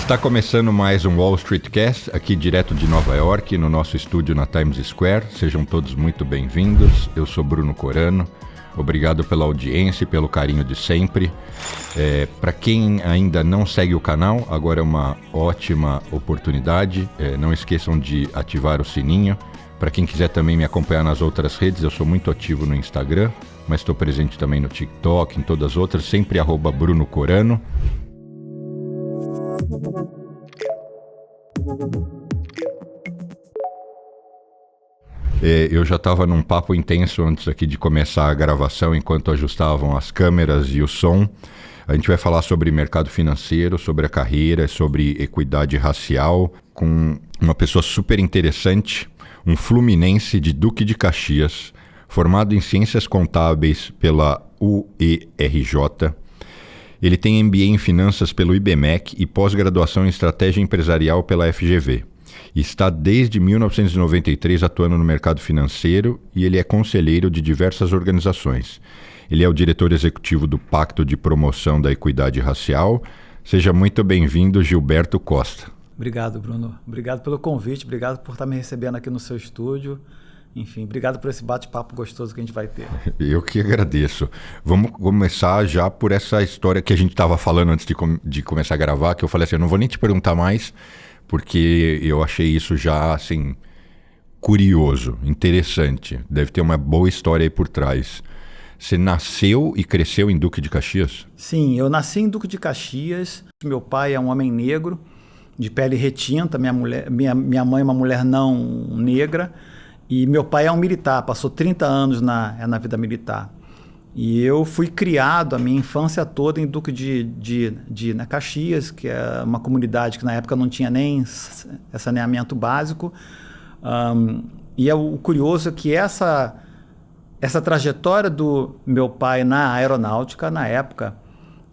Está começando mais um Wall Street Cast, aqui direto de Nova York, no nosso estúdio na Times Square. Sejam todos muito bem-vindos. Eu sou Bruno Corano. Obrigado pela audiência e pelo carinho de sempre. Para quem ainda não segue o canal, agora é uma ótima oportunidade. Não esqueçam de ativar o sininho. Para quem quiser também me acompanhar nas outras redes, eu sou muito ativo no Instagram, mas estou presente também no TikTok, em todas as outras, sempre @Bruno Corano. Eu já estava num papo intenso antes aqui de começar a gravação, enquanto ajustavam as câmeras e o som. A gente vai falar sobre mercado financeiro, sobre a carreira, sobre equidade racial, com uma pessoa super interessante, um fluminense de Duque de Caxias, formado em Ciências Contábeis pela UERJ. Ele tem MBA em Finanças pelo IBMEC e pós-graduação em Estratégia Empresarial pela FGV. Está desde 1993 atuando no mercado financeiro e ele é conselheiro de diversas organizações. Ele é o diretor executivo do Pacto de Promoção da Equidade Racial. Seja muito bem-vindo, Gilberto Costa. Obrigado, Bruno. Obrigado pelo convite, obrigado por estar me recebendo aqui no seu estúdio. Enfim, obrigado por esse bate-papo gostoso que a gente vai ter. Eu que agradeço. Vamos começar já por essa história que a gente estava falando antes de começar a gravar, que eu falei assim, eu não vou nem te perguntar mais, porque eu achei isso já, assim, curioso, interessante. Deve ter uma boa história aí por trás. Você nasceu e cresceu em Duque de Caxias? Sim, eu nasci em Duque de Caxias. Meu pai é um homem negro, de pele retinta. Minha mãe é uma mulher não negra. E meu pai é um militar, passou 30 anos na vida militar. E eu fui criado a minha infância toda em Duque de Caxias, que é uma comunidade que na época não tinha nem saneamento básico. E o curioso é que essa trajetória do meu pai na aeronáutica, na época,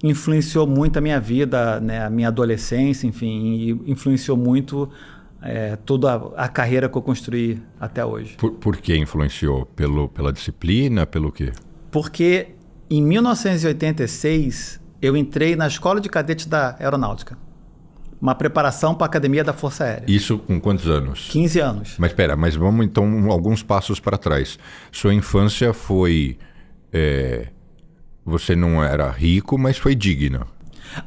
influenciou muito a minha vida, né, a minha adolescência, enfim, e influenciou muito toda a carreira que eu construí até hoje. Por que influenciou? Pela disciplina? Pelo quê? Porque em 1986 eu entrei na Escola de Cadetes da Aeronáutica, uma preparação para a Academia da Força Aérea. Isso com quantos anos? 15 anos. Mas vamos então alguns passos para trás. Sua infância foi... Você não era rico, mas foi digna.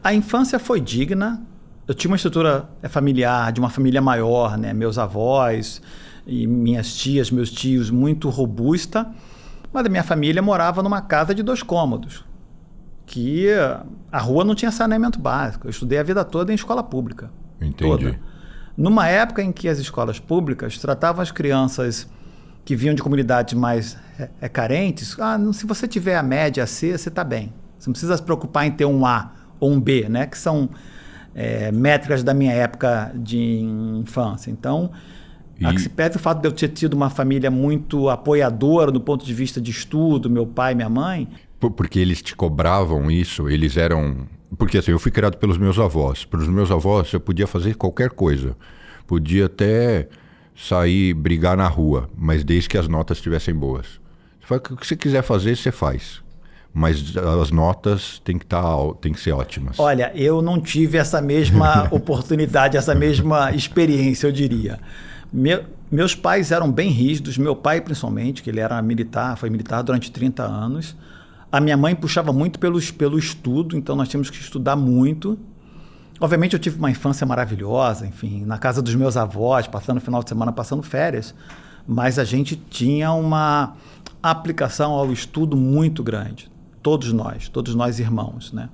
A infância foi digna. Eu tinha uma estrutura familiar, de uma família maior, né? Meus avós e minhas tias, meus tios, muito robusta. Mas a minha família morava numa casa de 2 cômodos, que a rua não tinha saneamento básico. Eu estudei a vida toda em escola pública. Entendi. Toda. Numa época em que as escolas públicas tratavam as crianças que vinham de comunidades mais carentes, se você tiver a média C, você está bem. Você não precisa se preocupar em ter um A ou um B, né? Que são métricas da minha época de infância. Então, a que se pede o fato de eu ter tido uma família muito apoiadora do ponto de vista de estudo, meu pai e minha mãe. Porque eles te cobravam isso? Eles eram... Porque assim, eu fui criado pelos meus avós. Pelos meus avós eu podia fazer qualquer coisa. Podia até sair, brigar na rua, mas desde que as notas estivessem boas. O que você quiser fazer, você faz. Mas as notas têm que ser ótimas. Olha, eu não tive essa mesma oportunidade, essa mesma experiência, eu diria. Meus pais eram bem rígidos, meu pai principalmente, que ele era militar, foi militar durante 30 anos. A minha mãe puxava muito pelo estudo, então nós tínhamos que estudar muito. Obviamente eu tive uma infância maravilhosa, enfim, na casa dos meus avós, passando o final de semana, passando férias, mas a gente tinha uma aplicação ao estudo muito grande. Todos nós irmãos, né?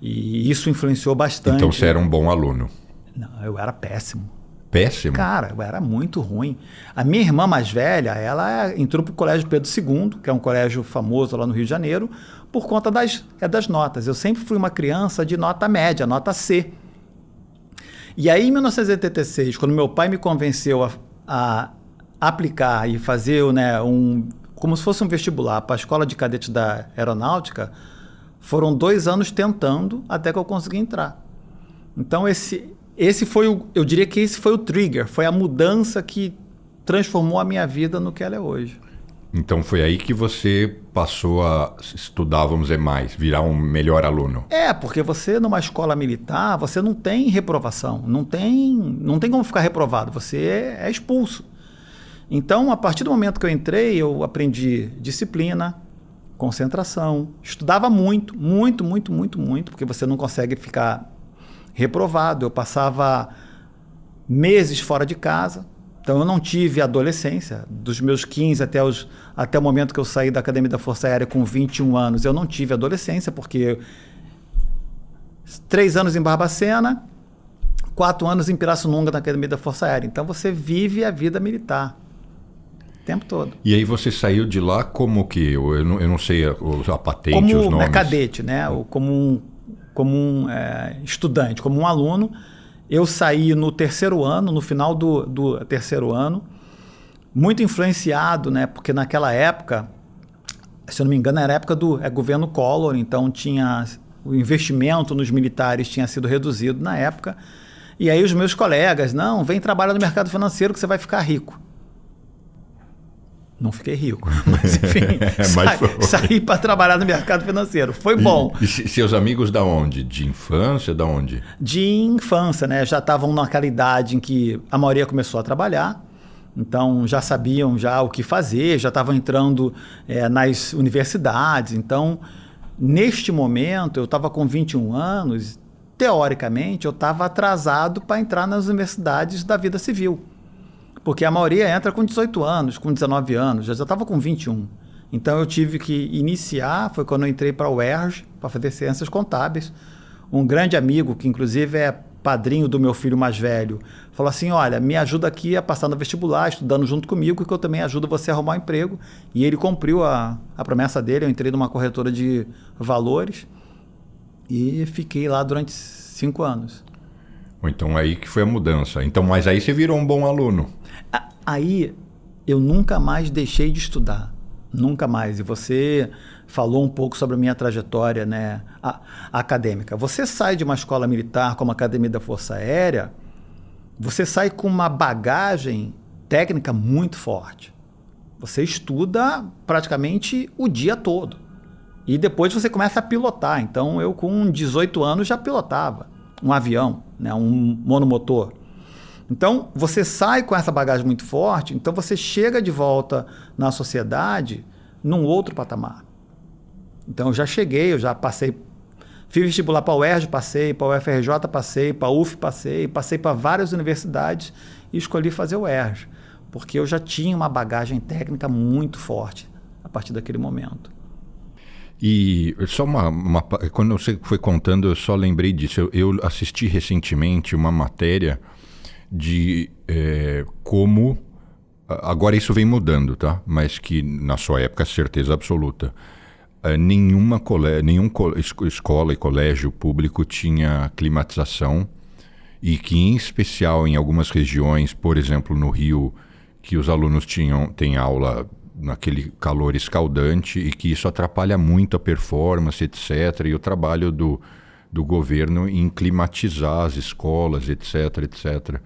E isso influenciou bastante. Então você era um bom aluno? Não, eu era péssimo. Péssimo? Cara, eu era muito ruim. A minha irmã mais velha, ela entrou para o Colégio Pedro II, que é um colégio famoso lá no Rio de Janeiro, por conta das notas. Eu sempre fui uma criança de nota média, nota C. E aí, em 1986, quando meu pai me convenceu a aplicar e fazer, né, como se fosse um vestibular para a Escola de Cadetes da Aeronáutica, foram 2 anos tentando até que eu consegui entrar. Então, eu diria que esse foi o trigger, foi a mudança que transformou a minha vida no que ela é hoje. Então foi aí que você passou a estudar, vamos dizer, mais, virar um melhor aluno. Porque você numa escola militar, você não tem reprovação, não tem como ficar reprovado, você é expulso. Então, a partir do momento que eu entrei, eu aprendi disciplina, concentração, estudava muito, porque você não consegue ficar reprovado. Eu passava meses fora de casa, então eu não tive adolescência. Dos meus 15 até o momento que eu saí da Academia da Força Aérea com 21 anos, eu não tive adolescência, porque 3 anos em Barbacena, 4 anos em Pirassununga na Academia da Força Aérea. Então você vive a vida militar o tempo todo. E aí você saiu de lá como que? Eu não sei a patente, os nomes. Como cadete, né? Como um estudante, como um aluno. Eu saí no terceiro ano, no final do terceiro ano, muito influenciado, né? Porque naquela época, se eu não me engano, era a época do governo Collor, então o investimento nos militares tinha sido reduzido na época. E aí os meus colegas, não, vem trabalhar no mercado financeiro que você vai ficar rico. Não fiquei rico, mas enfim, saí para trabalhar no mercado financeiro. Foi bom. E seus amigos da onde? De infância, da onde? De infância, né? Já estavam naquela idade em que a maioria começou a trabalhar, então já sabiam já o que fazer, já estavam entrando nas universidades. Então, neste momento, eu estava com 21 anos, teoricamente, eu estava atrasado para entrar nas universidades da vida civil. Porque a maioria entra com 18 anos, com 19 anos, já estava com 21. Então eu tive que iniciar, foi quando eu entrei para o UERJ, para fazer ciências contábeis. Um grande amigo, que inclusive é padrinho do meu filho mais velho, falou assim, olha, me ajuda aqui a passar no vestibular, estudando junto comigo, que eu também ajudo você a arrumar um emprego. E ele cumpriu a promessa dele, eu entrei numa corretora de valores e fiquei lá durante 5 anos. Então aí que foi a mudança. Então, mas aí você virou um bom aluno. Aí eu nunca mais deixei de estudar, nunca mais. E você falou um pouco sobre a minha trajetória, né, acadêmica. Você sai de uma escola militar como a Academia da Força Aérea, você sai com uma bagagem técnica muito forte. Você estuda praticamente o dia todo. E depois você começa a pilotar. Então eu com 18 anos já pilotava um avião, né, um monomotor. Então, você sai com essa bagagem muito forte, então você chega de volta na sociedade num outro patamar. Então, eu já cheguei, eu já passei, fiz vestibular para a UERJ, passei, para a UFRJ, passei, para a UF, passei para várias universidades e escolhi fazer o UERJ, porque eu já tinha uma bagagem técnica muito forte a partir daquele momento. E só quando você foi contando, eu só lembrei disso. Eu assisti recentemente uma matéria de como, agora isso vem mudando, tá? Mas que na sua época, certeza absoluta, nenhuma escola e colégio público tinha climatização e que, em especial, em algumas regiões, por exemplo, no Rio, que os alunos têm aula naquele calor escaldante e que isso atrapalha muito a performance, etc. E o trabalho do governo em climatizar as escolas, etc.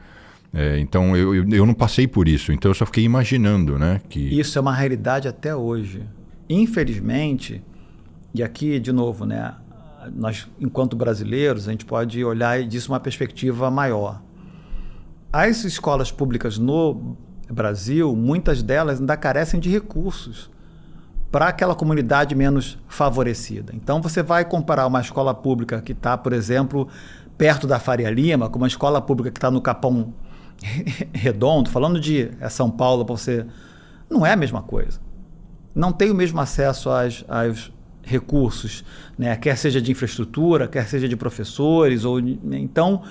Então, eu não passei por isso, então eu só fiquei imaginando, né? Que... Isso é uma realidade até hoje. Infelizmente, e aqui, de novo, né, nós, enquanto brasileiros, a gente pode olhar disso uma perspectiva maior. As escolas públicas no Brasil, muitas delas ainda carecem de recursos para aquela comunidade menos favorecida. Então, você vai comparar uma escola pública que está, por exemplo, perto da Faria Lima, com uma escola pública que está no Capão Redondo, falando de São Paulo, para você, não é a mesma coisa. Não tem o mesmo acesso aos recursos, né? Quer seja de infraestrutura, quer seja de professores. Então,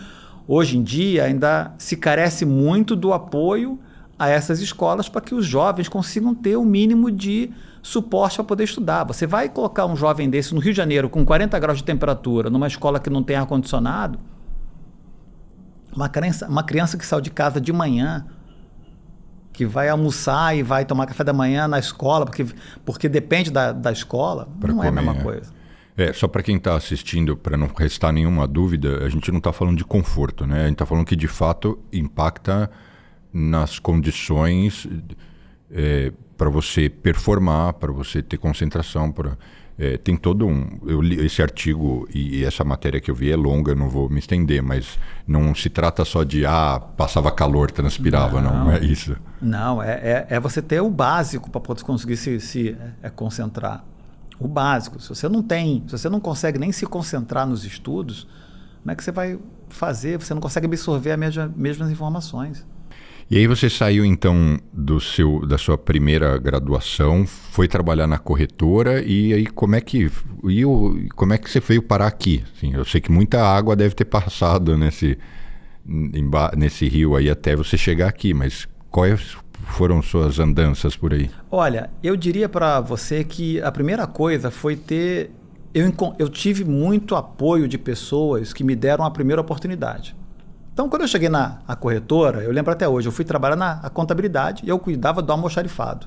hoje em dia, ainda se carece muito do apoio a essas escolas para que os jovens consigam ter o mínimo de suporte para poder estudar. Você vai colocar um jovem desse no Rio de Janeiro com 40 graus de temperatura, numa escola que não tem ar-condicionado, uma criança que saiu de casa de manhã, que vai almoçar e vai tomar café da manhã na escola, porque depende da escola, pra não comer, é a mesma coisa. Só para quem está assistindo, para não restar nenhuma dúvida, a gente não está falando de conforto, né? A gente está falando que de fato impacta nas condições para você performar, para você ter concentração. Tem todo eu li esse artigo e essa matéria que eu vi é longa, eu não vou me estender, mas não se trata só de passava calor, transpirava, não é isso. Não, é você ter o básico para poder conseguir se concentrar. O básico. Se você não consegue nem se concentrar nos estudos, como é que você vai fazer? Você não consegue absorver as mesmas informações. E aí você saiu então da sua primeira graduação, foi trabalhar na corretora e aí como é que você veio parar aqui? Assim, eu sei que muita água deve ter passado nesse rio aí até você chegar aqui, mas quais foram suas andanças por aí? Olha, eu diria para você que a primeira coisa foi eu tive muito apoio de pessoas que me deram a primeira oportunidade. Então, quando eu cheguei na corretora, eu lembro até hoje, eu fui trabalhar na contabilidade e eu cuidava do almoxarifado.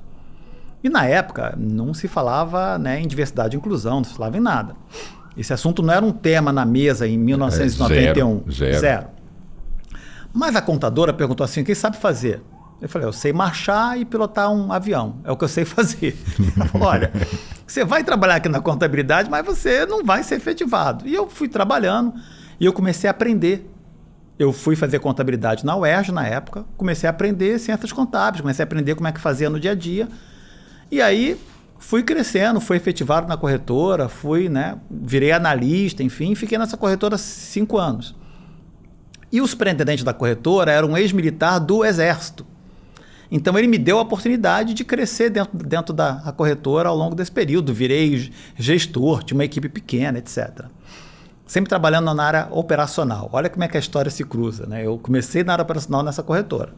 E na época, não se falava em diversidade e inclusão, não se falava em nada. Esse assunto não era um tema na mesa em 1991. Zero. Mas a contadora perguntou assim, o que sabe fazer? Eu falei, eu sei marchar e pilotar um avião, é o que eu sei fazer. Ela falou, olha, você vai trabalhar aqui na contabilidade, mas você não vai ser efetivado. E eu fui trabalhando e eu comecei a aprender. Eu fui fazer contabilidade na UERJ na época, comecei a aprender ciências contábeis, comecei a aprender como é que fazia no dia a dia. E aí fui crescendo, fui efetivado na corretora, virei analista, enfim, fiquei nessa corretora 5 anos. E o superintendente da corretora era um ex-militar do Exército. Então ele me deu a oportunidade de crescer dentro da corretora ao longo desse período. Virei gestor, tinha uma equipe pequena, etc. Sempre trabalhando na área operacional. Olha como é que a história se cruza, né? Eu comecei na área operacional nessa corretora.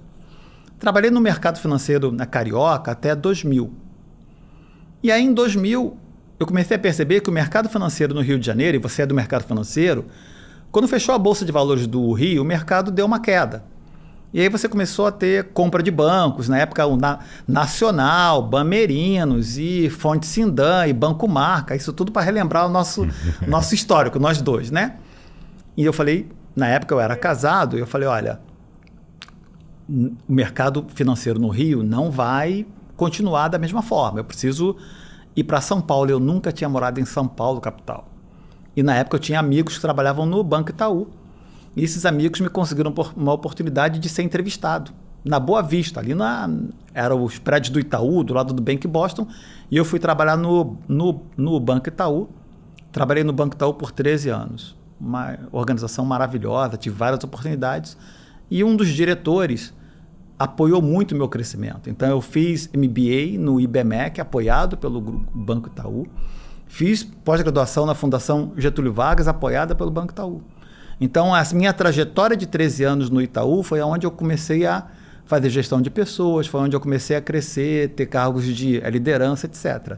Trabalhei no mercado financeiro na Carioca até 2000. E aí em 2000 eu comecei a perceber que o mercado financeiro no Rio de Janeiro, e você é do mercado financeiro, quando fechou a Bolsa de Valores do Rio, o mercado deu uma queda. E aí você começou a ter compra de bancos, na época o Nacional, Bamerinos e Fonte Sindan e Banco Marca, isso tudo para relembrar o nosso histórico, nós dois, né? E eu falei, na época eu era casado, eu falei, olha, o mercado financeiro no Rio não vai continuar da mesma forma, eu preciso ir para São Paulo, eu nunca tinha morado em São Paulo, capital. E na época eu tinha amigos que trabalhavam no Banco Itaú. E esses amigos me conseguiram uma oportunidade de ser entrevistado. Na Boa Vista, ali eram os prédios do Itaú, do lado do Bank Boston. E eu fui trabalhar no Banco Itaú. Trabalhei no Banco Itaú por 13 anos. Uma organização maravilhosa, tive várias oportunidades. E um dos diretores apoiou muito o meu crescimento. Então eu fiz MBA no IBMEC, apoiado pelo Banco Itaú. Fiz pós-graduação na Fundação Getúlio Vargas, apoiada pelo Banco Itaú. Então, a minha trajetória de 13 anos no Itaú foi onde eu comecei a fazer gestão de pessoas, foi onde eu comecei a crescer, ter cargos de liderança, etc.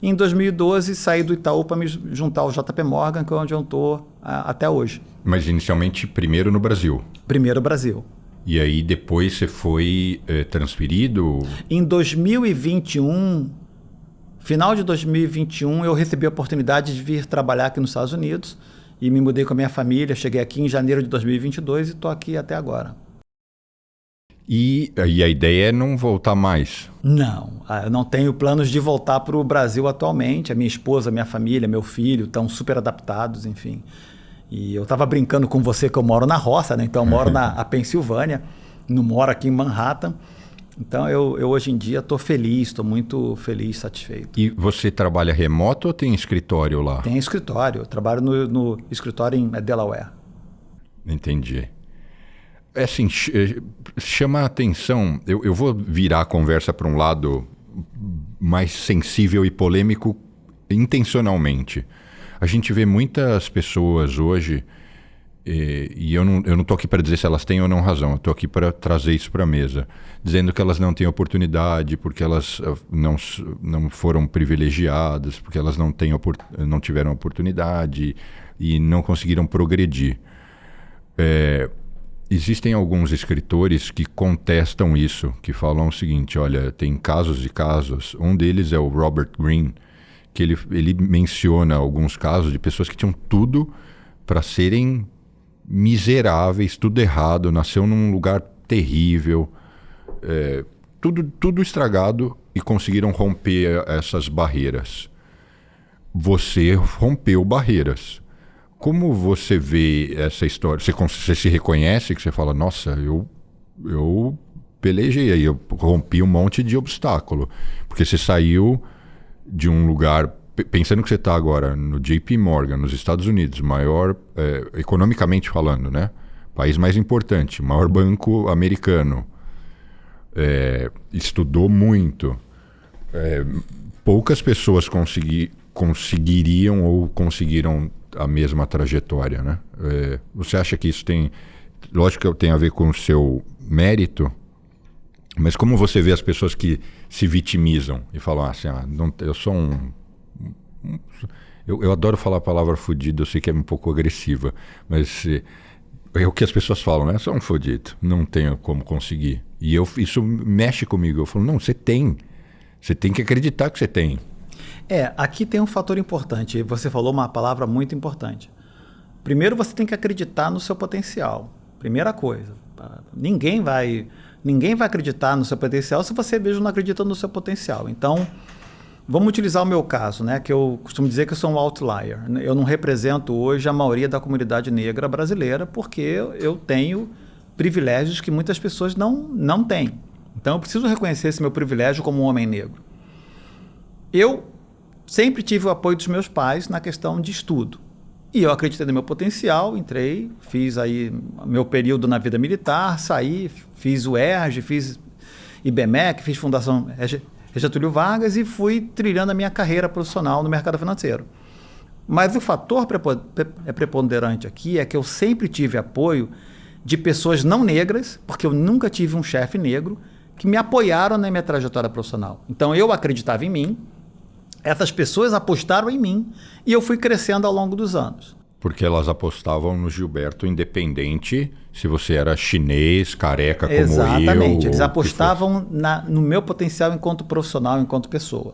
Em 2012, saí do Itaú para me juntar ao JP Morgan, que é onde eu estou até hoje. Mas inicialmente primeiro no Brasil? Primeiro Brasil. E aí depois você foi transferido? Em 2021, final de 2021, eu recebi a oportunidade de vir trabalhar aqui nos Estados Unidos. E me mudei com a minha família, cheguei aqui em janeiro de 2022 e estou aqui até agora. E a ideia é não voltar mais? Não, eu não tenho planos de voltar para o Brasil atualmente. A minha esposa, minha família, meu filho estão super adaptados, enfim. E eu estava brincando com você que eu moro na roça, né? Então eu moro na Pensilvânia, não moro aqui em Manhattan. Então eu hoje em dia estou feliz, estou muito feliz, satisfeito. E você trabalha remoto ou tem escritório lá? Tem escritório, eu trabalho no escritório em Delaware. Entendi. Assim, chama a atenção, eu vou virar a conversa para um lado mais sensível e polêmico intencionalmente. A gente vê muitas pessoas hoje, e eu não estou aqui para dizer se elas têm ou não razão, eu estou aqui para trazer isso para a mesa, dizendo que elas não têm oportunidade, porque elas não foram privilegiadas, porque elas não tiveram oportunidade e não conseguiram progredir. Existem alguns escritores que contestam isso, que falam o seguinte, olha, tem casos e casos, um deles é o Robert Greene, que ele menciona alguns casos de pessoas que tinham tudo para serem miseráveis, tudo errado, nasceu num lugar terrível, tudo estragado e conseguiram romper essas barreiras. Você rompeu barreiras. Como você vê essa história? Você se reconhece que você fala, nossa, eu pelejei aí, eu rompi um monte de obstáculo. Porque você saiu de um lugar, pensando que você está agora no JP Morgan, nos Estados Unidos, maior, economicamente falando, né? País mais importante, maior banco americano. Estudou muito. Poucas pessoas conseguiriam ou conseguiram a mesma trajetória, né? Você acha que isso tem... Lógico que tem a ver com o seu mérito, mas como você vê as pessoas que se vitimizam e falam assim, eu sou eu adoro falar a palavra fudido, eu sei que é um pouco agressiva, mas é o que as pessoas falam, né? Eu sou um fudido, não tenho como conseguir. E isso mexe comigo. Eu falo, não, você tem. Você tem que acreditar que você tem. Aqui tem um fator importante. Você falou uma palavra muito importante. Primeiro, você tem que acreditar no seu potencial. Primeira coisa. Ninguém vai acreditar no seu potencial se você mesmo não acredita no seu potencial. Então, vamos utilizar o meu caso, né? Que eu costumo dizer que eu sou um outlier. Eu não represento hoje a maioria da comunidade negra brasileira porque eu tenho privilégios que muitas pessoas não têm. Então, eu preciso reconhecer esse meu privilégio como um homem negro. Eu sempre tive o apoio dos meus pais na questão de estudo. E eu acreditei no meu potencial, entrei, fiz aí meu período na vida militar, saí, fiz o ERJ, fiz IBMEC, fiz Fundação Getúlio Vargas e fui trilhando a minha carreira profissional no mercado financeiro. Mas o fator preponderante aqui é que eu sempre tive apoio de pessoas não negras, porque eu nunca tive um chefe negro, que me apoiaram na minha trajetória profissional. Então eu acreditava em mim, essas pessoas apostaram em mim e eu fui crescendo ao longo dos anos. Porque elas apostavam no Gilberto independente se você era chinês, careca como eu. Exatamente, eles apostavam no meu potencial enquanto profissional, enquanto pessoa.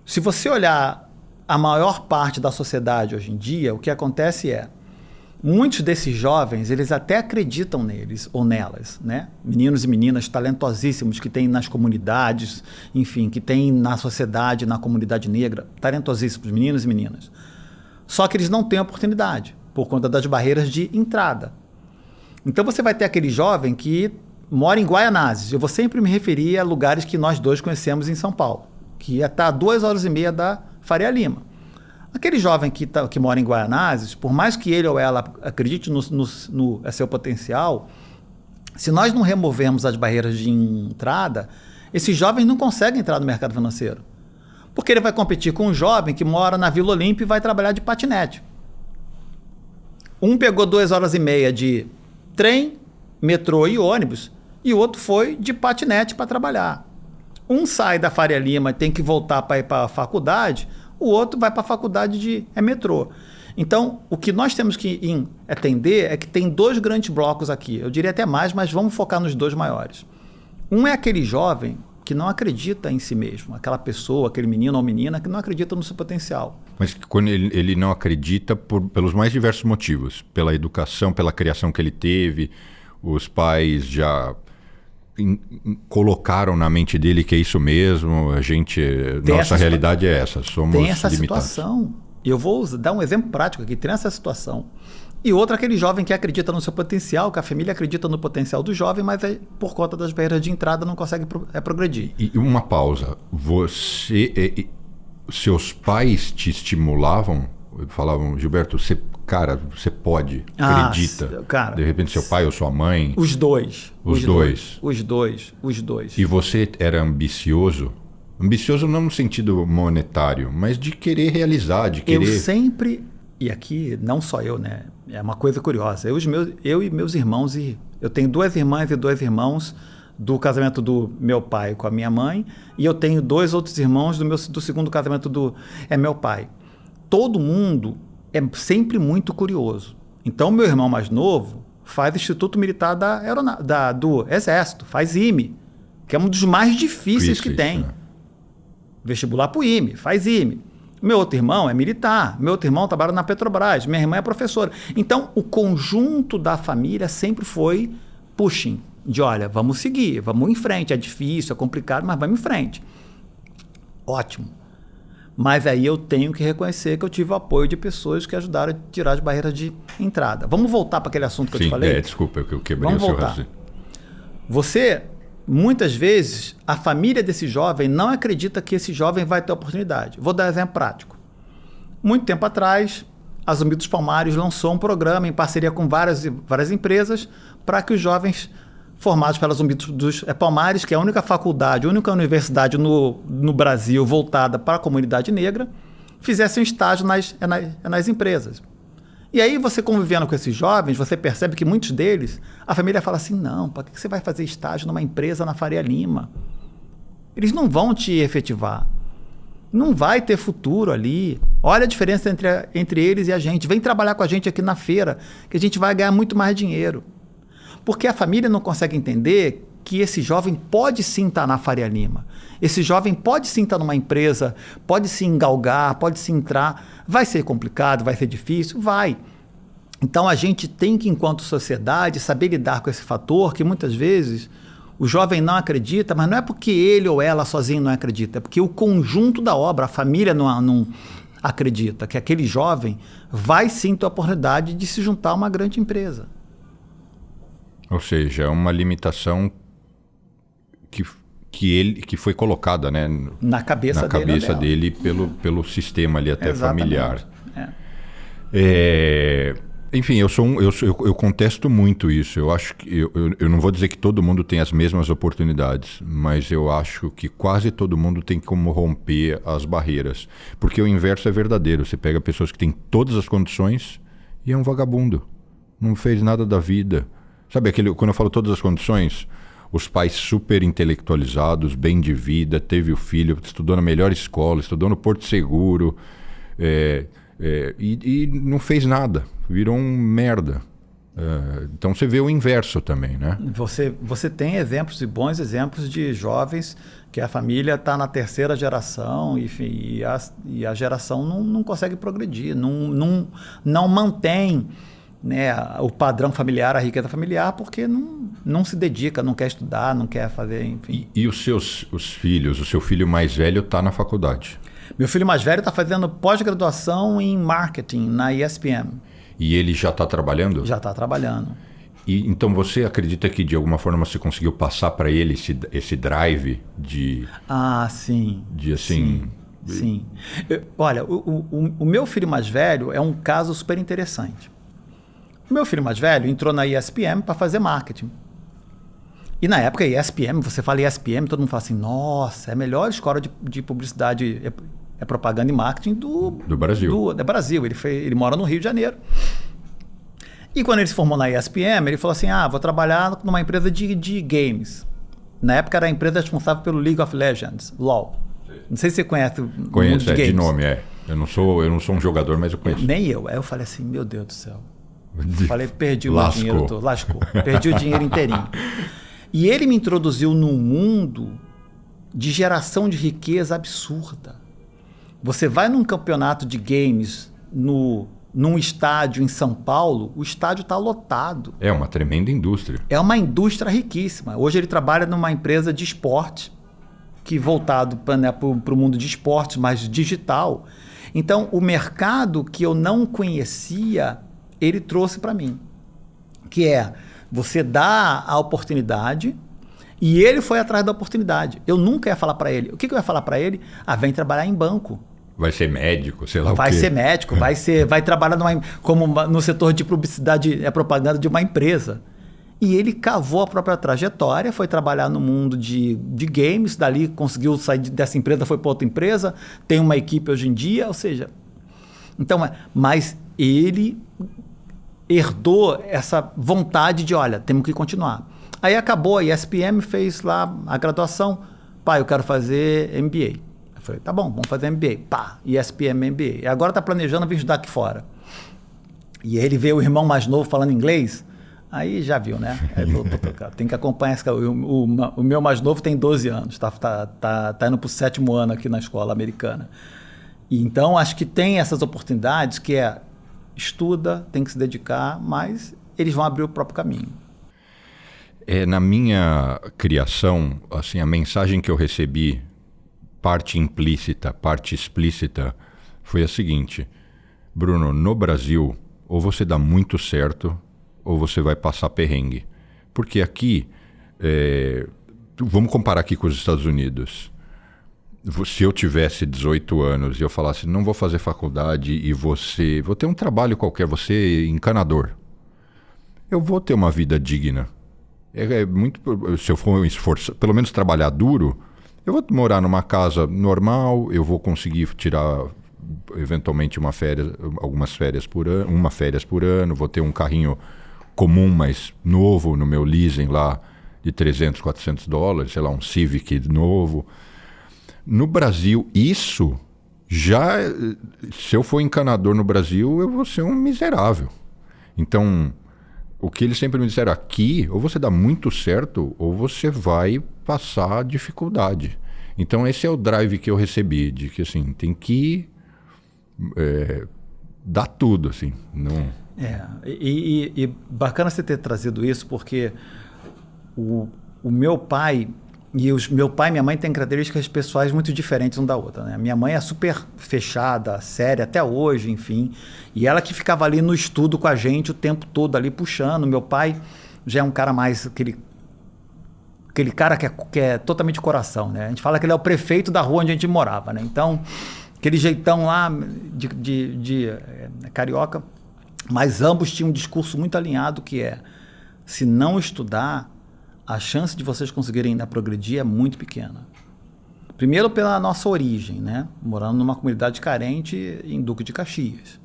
Se você olhar a maior parte da sociedade hoje em dia, o que acontece muitos desses jovens, eles até acreditam neles ou nelas, né? Meninos e meninas talentosíssimos que tem nas comunidades, enfim, que tem na sociedade, na comunidade negra, talentosíssimos, meninos e meninas. Só que eles não têm oportunidade, por conta das barreiras de entrada. Então você vai ter aquele jovem que mora em Guaianazes. Eu vou sempre me referir a lugares que nós dois conhecemos em São Paulo, que está a 2h30 da Faria Lima. Aquele jovem que mora em Guaianazes, por mais que ele ou ela acredite no seu potencial, se nós não removermos as barreiras de entrada, esse jovem não consegue entrar no mercado financeiro. Porque ele vai competir com um jovem que mora na Vila Olímpia e vai trabalhar de patinete. Um pegou 2h30 de trem, metrô e ônibus, e o outro foi de patinete para trabalhar. Um sai da Faria Lima e tem que voltar para ir para a faculdade, o outro vai para a faculdade de metrô. Então, o que nós temos que entender é que tem dois grandes blocos aqui. Eu diria até mais, mas vamos focar nos dois maiores. Um é aquele jovem que não acredita em si mesmo, aquela pessoa, aquele menino ou menina que não acredita no seu potencial. Mas quando ele não acredita pelos mais diversos motivos, pela educação, pela criação que ele teve, os pais já colocaram na mente dele que é isso mesmo, nossa realidade é essa, somos tem essa limitados. Situação. Eu vou dar um exemplo prático aqui, tem essa situação. E outra, aquele jovem que acredita no seu potencial, que a família acredita no potencial do jovem, mas por conta das barreiras de entrada não consegue progredir. E uma pausa, seus pais te estimulavam? Falavam, Gilberto, você pode, acredita. Cara, de repente seu pai ou sua mãe? Os dois. Os dois. E você era ambicioso? Ambicioso não no sentido monetário, mas de querer realizar, de querer... Eu sempre, e aqui não só eu, né? É uma coisa curiosa. Eu e meus irmãos, eu tenho 2 irmãs e 2 irmãos do casamento do meu pai com a minha mãe, e eu tenho 2 outros irmãos do segundo casamento do meu pai. Todo mundo é sempre muito curioso. Então, meu irmão mais novo faz Instituto Militar do Exército, faz IME, que é um dos mais difíceis que tem. Né? Vestibular para o IME, faz IME. Meu outro irmão é militar, meu outro irmão trabalha na Petrobras, minha irmã é professora. Então, o conjunto da família sempre foi pushing, de olha, vamos seguir, vamos em frente, é difícil, é complicado, mas vamos em frente. Ótimo. Mas aí eu tenho que reconhecer que eu tive o apoio de pessoas que ajudaram a tirar as barreiras de entrada. Vamos voltar para aquele assunto que eu te falei? Desculpa, eu quebrei vamos o seu voltar. raciocínio. Você, muitas vezes, a família desse jovem não acredita que esse jovem vai ter oportunidade. Vou dar um exemplo prático. Muito tempo atrás, a Zumbi dos Palmares lançou um programa em parceria com várias empresas para que os jovens formados pela Zumbi dos Palmares, que é a única faculdade, a única universidade no Brasil voltada para a comunidade negra, fizessem estágio nas empresas. E aí você convivendo com esses jovens, você percebe que muitos deles, a família fala assim, não, para que você vai fazer estágio numa empresa na Faria Lima? Eles não vão te efetivar. Não vai ter futuro ali. Olha a diferença entre eles e a gente. Vem trabalhar com a gente aqui na feira, que a gente vai ganhar muito mais dinheiro. Porque a família não consegue entender que esse jovem pode sim estar na Faria Lima. Esse jovem pode sim estar numa empresa, pode sim galgar, pode sim entrar. Vai ser complicado, vai ser difícil? Vai. Então a gente tem que, enquanto sociedade, saber lidar com esse fator que muitas vezes o jovem não acredita, mas não é porque ele ou ela sozinho não acredita, é porque o conjunto da obra, a família não acredita que aquele jovem vai sim ter a oportunidade de se juntar a uma grande empresa. Ou seja, é uma limitação que foi colocada, né, na cabeça dele pelo sistema ali até familiar. Enfim, eu contesto muito isso. Eu acho que eu não vou dizer que todo mundo tem as mesmas oportunidades, mas eu acho que quase todo mundo tem como romper as barreiras, porque o inverso é verdadeiro. Você pega pessoas que têm todas as condições e é um vagabundo, não fez nada da vida. Sabe quando eu falo todas as condições? Os pais super intelectualizados, bem de vida, teve o filho, estudou na melhor escola, estudou no Porto Seguro, e não fez nada, virou um merda. Então você vê o inverso também, né? Você tem exemplos e bons exemplos de jovens que a família está na terceira geração, enfim, e a geração não consegue progredir, não mantém, né, o padrão familiar, a riqueza familiar, porque não se dedica, não quer estudar, não quer fazer, enfim. E os filhos, o seu filho mais velho está na faculdade? Meu filho mais velho está fazendo pós-graduação em marketing na ESPM. E ele já está trabalhando? Já está trabalhando. E então você acredita que de alguma forma você conseguiu passar para ele esse drive de... Ah, sim. De assim... Sim. Olha, o meu filho mais velho é um caso super interessante. O meu filho mais velho entrou na ESPM para fazer marketing. E na época, ESPM, você fala ESPM, todo mundo fala assim, nossa, é a melhor escola de publicidade, é propaganda e marketing do Brasil. Do Brasil. Ele mora no Rio de Janeiro. E quando ele se formou na ESPM, ele falou assim, vou trabalhar numa empresa de games. Na época era a empresa responsável pelo League of Legends, LoL. Não sei se você conhece o mundo de games. De nome, Eu não sou um jogador, mas eu conheço. Nem eu. Aí eu falei assim, meu Deus do céu. Falei, perdi o meu dinheiro todo. Lascou. Perdi o dinheiro inteirinho. E ele me introduziu num mundo de geração de riqueza absurda. Você vai num campeonato de games num estádio em São Paulo, o estádio está lotado. É uma tremenda indústria. É uma indústria riquíssima. Hoje ele trabalha numa empresa de esporte, que voltado para o mundo de esportes, mas digital. Então, o mercado que eu não conhecia, ele trouxe para mim. Que é, você dá a oportunidade e ele foi atrás da oportunidade. Eu nunca ia falar para ele. O que eu ia falar para ele? Vem trabalhar em banco. Vai ser médico, sei lá o quê. Vai ser médico, vai trabalhar como no setor de publicidade e propaganda de uma empresa. E ele cavou a própria trajetória, foi trabalhar no mundo de games, dali conseguiu sair dessa empresa, foi para outra empresa, tem uma equipe hoje em dia, ou seja... Então, mas ele herdou essa vontade de, olha, temos que continuar. Aí acabou, a ESPM fez lá a graduação, pai, eu quero fazer MBA. Eu falei, tá bom, vamos fazer MBA. Pá, ESPM MBA. E agora está planejando vir estudar aqui fora. E ele vê o irmão mais novo falando inglês, aí já viu, né? Aí falou, tem que acompanhar esse cara. O meu mais novo tem 12 anos, tá indo para o 7º ano aqui na escola americana. E então, acho que tem essas oportunidades que estuda, tem que se dedicar, mas eles vão abrir o próprio caminho. Na minha criação, assim, a mensagem que eu recebi, parte implícita, parte explícita, foi a seguinte: Bruno, no Brasil, ou você dá muito certo, ou você vai passar perrengue. Porque aqui, vamos comparar aqui com os Estados Unidos. Se eu tivesse 18 anos e eu falasse, não vou fazer faculdade e vou ter um trabalho qualquer, vou ser encanador, eu vou ter uma vida digna. Se eu for esforçar, pelo menos trabalhar duro, eu vou morar numa casa normal, eu vou conseguir tirar eventualmente algumas férias por ano, uma férias por ano, vou ter um carrinho comum, mas novo no meu leasing lá de $300, $400, sei lá, um Civic novo. No Brasil, isso já, se eu for encanador no Brasil, eu vou ser um miserável. Então, o que eles sempre me disseram, aqui, ou você dá muito certo, ou você vai passar dificuldade. Então, esse é o drive que eu recebi, de que, assim, tem que dar tudo, assim. Não... E bacana você ter trazido isso, porque o meu pai... meu pai e minha mãe têm características pessoais muito diferentes um da outra, né? Minha mãe é super fechada, séria, até hoje, enfim. E ela que ficava ali no estudo com a gente o tempo todo ali puxando. Meu pai já é um cara mais... Aquele cara que é totalmente coração, né? A gente fala que ele é o prefeito da rua onde a gente morava, né? Então, aquele jeitão lá de carioca. Mas ambos tinham um discurso muito alinhado que se não estudar, a chance de vocês conseguirem ainda progredir é muito pequena. Primeiro pela nossa origem, né? Morando numa comunidade carente em Duque de Caxias.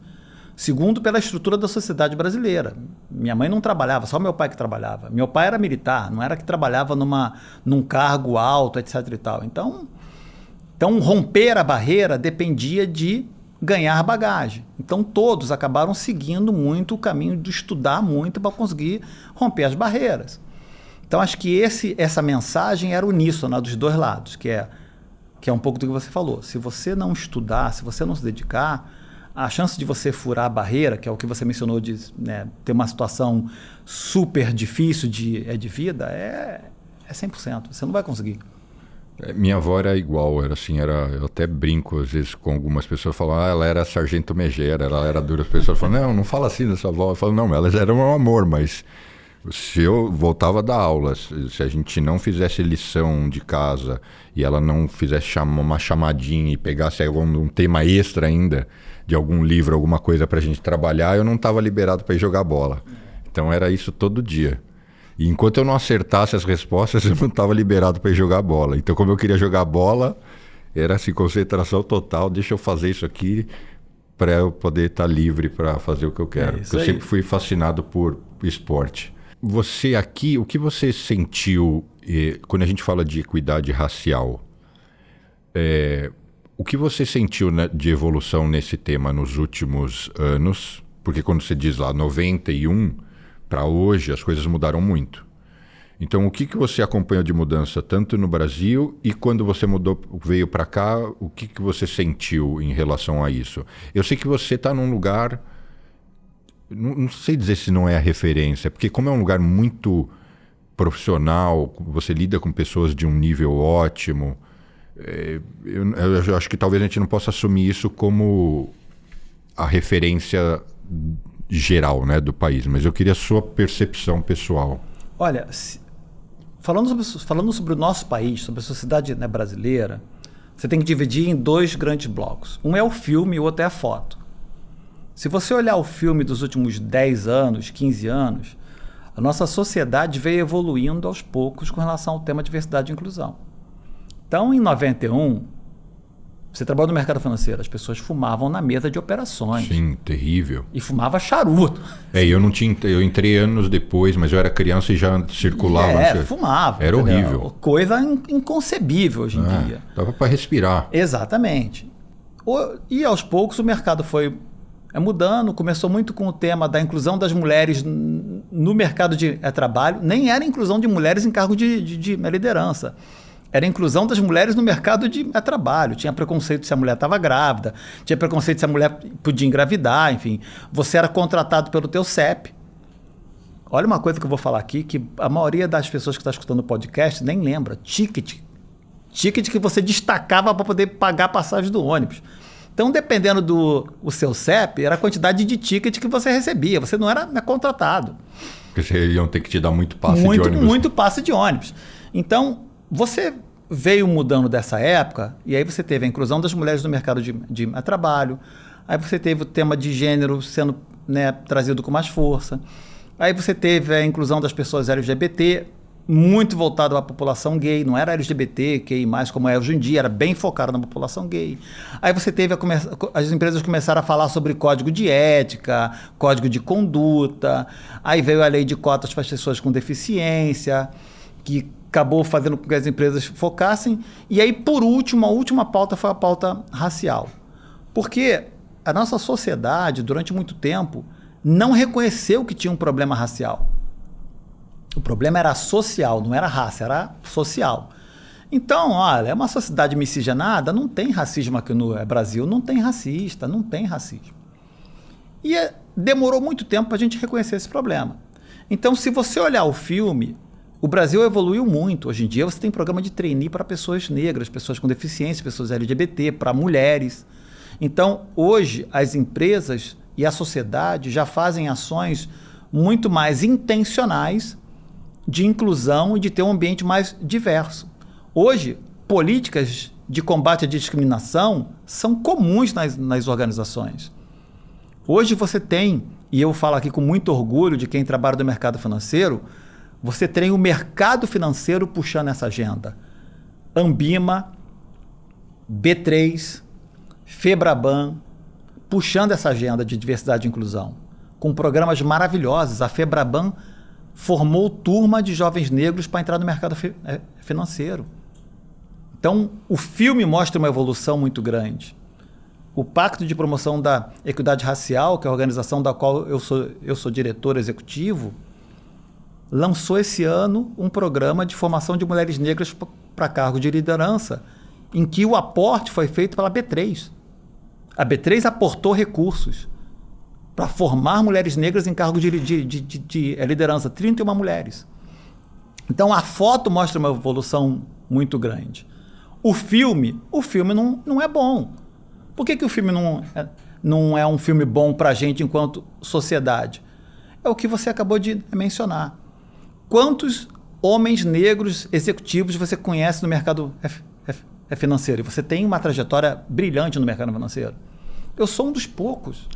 Segundo, pela estrutura da sociedade brasileira. Minha mãe não trabalhava, só meu pai que trabalhava. Meu pai era militar, não era que trabalhava num cargo alto, etc. e tal. Então, romper a barreira dependia de ganhar bagagem. Então, todos acabaram seguindo muito o caminho de estudar muito para conseguir romper as barreiras. Então, acho que essa mensagem era uníssona dos dois lados, que é um pouco do que você falou. Se você não estudar, se você não se dedicar, a chance de você furar a barreira, que é o que você mencionou, de ter uma situação super difícil de vida, é 100%. Você não vai conseguir. Minha avó era igual, eu até brinco às vezes com algumas pessoas, falam, ela era sargento megera, ela era dura. As pessoas falam, não fala assim dessa avó. Eu falo, não, elas eram um amor, mas... Se eu voltava a dar aula, se a gente não fizesse lição de casa e ela não fizesse uma chamadinha e pegasse um tema extra ainda de algum livro, alguma coisa para a gente trabalhar, eu não estava liberado para ir jogar bola. Então era isso todo dia. E enquanto eu não acertasse as respostas, eu não estava liberado para ir jogar bola. Então, como eu queria jogar bola, era assim, concentração total, deixa eu fazer isso aqui para eu poder estar livre para fazer o que eu quero. Porque eu sempre fui fascinado por esporte. Você aqui, o que você sentiu quando a gente fala de equidade racial? O que você sentiu de evolução nesse tema nos últimos anos? Porque quando você diz lá 91 para hoje, as coisas mudaram muito. Então, o que você acompanhou de mudança tanto no Brasil e quando você veio para cá, o que você sentiu em relação a isso? Eu sei que você está num lugar... Não sei dizer se não é a referência, porque como é um lugar muito profissional, você lida com pessoas de um nível ótimo, eu acho que talvez a gente não possa assumir isso como a referência geral, né, do país, mas eu queria a sua percepção pessoal. Olha, falando sobre o nosso país, sobre a sociedade, né, brasileira, você tem que dividir em dois grandes blocos. Um é o filme e o outro é a foto. Se você olhar o filme dos últimos 10 anos, 15 anos, a nossa sociedade veio evoluindo aos poucos com relação ao tema diversidade e inclusão. Então, em 91, você trabalha no mercado financeiro, as pessoas fumavam na mesa de operações. Sim, terrível. E fumava charuto. Eu entrei anos depois, mas eu era criança e já circulava. Fumava. Era entendeu? horrível. Coisa inconcebível hoje em dia. Dava para respirar. Exatamente. E aos poucos o mercado foi mudando, começou muito com o tema da inclusão das mulheres no mercado de trabalho. Nem era inclusão de mulheres em cargo de liderança. Era a inclusão das mulheres no mercado de trabalho. Tinha preconceito se a mulher estava grávida, tinha preconceito se a mulher podia engravidar, enfim. Você era contratado pelo teu CEP Olha uma coisa que eu vou falar aqui, que a maioria das pessoas que está escutando o podcast nem lembra. Ticket. Ticket que você destacava para poder pagar a passagem do ônibus. Então, dependendo do seu CEP, era a quantidade de ticket que você recebia. Você não era contratado. Porque vocês iam ter que te dar muito passe de ônibus. Muito passe de ônibus. Então, você veio mudando dessa época, e aí você teve a inclusão das mulheres no mercado de trabalho, aí você teve o tema de gênero sendo, né, trazido com mais força, aí você teve a inclusão das pessoas LGBT, muito voltado à população gay, não era LGBT, mais como é hoje em dia, era bem focado na população gay. Aí você teve as empresas começaram a falar sobre código de ética, código de conduta, aí veio a lei de cotas para as pessoas com deficiência, que acabou fazendo com que as empresas focassem. E aí, por último, a última pauta foi a pauta racial. Porque a nossa sociedade, durante muito tempo, não reconheceu que tinha um problema racial. O problema era social, não era raça, era social. Então, olha, é uma sociedade miscigenada, não tem racismo aqui no Brasil, não tem racista, não tem racismo. E demorou muito tempo para a gente reconhecer esse problema. Então, se você olhar o filme, o Brasil evoluiu muito. Hoje em dia você tem programa de trainee para pessoas negras, pessoas com deficiência, pessoas LGBT, para mulheres. Então, hoje, as empresas e a sociedade já fazem ações muito mais intencionais de inclusão e de ter um ambiente mais diverso. Hoje, políticas de combate à discriminação são comuns nas organizações. Hoje você tem, e eu falo aqui com muito orgulho de quem trabalha no mercado financeiro, você tem o mercado financeiro puxando essa agenda. Ambima, B3, Febraban, puxando essa agenda de diversidade e inclusão, com programas maravilhosos. A Febraban formou turma de jovens negros para entrar no mercado financeiro. Então, o filme mostra uma evolução muito grande. O Pacto de Promoção da Equidade Racial, que é a organização da qual eu sou diretor executivo, lançou esse ano um programa de formação de mulheres negras para cargo de liderança, em que o aporte foi feito pela B3. A B3 aportou recursos para formar mulheres negras em cargo de liderança, 31 mulheres. Então, a foto mostra uma evolução muito grande. O filme não é bom. Por que o filme não é um filme bom para a gente enquanto sociedade? É o que você acabou de mencionar. Quantos homens negros executivos você conhece no mercado financeiro? E você tem uma trajetória brilhante no mercado financeiro. Eu sou um dos poucos.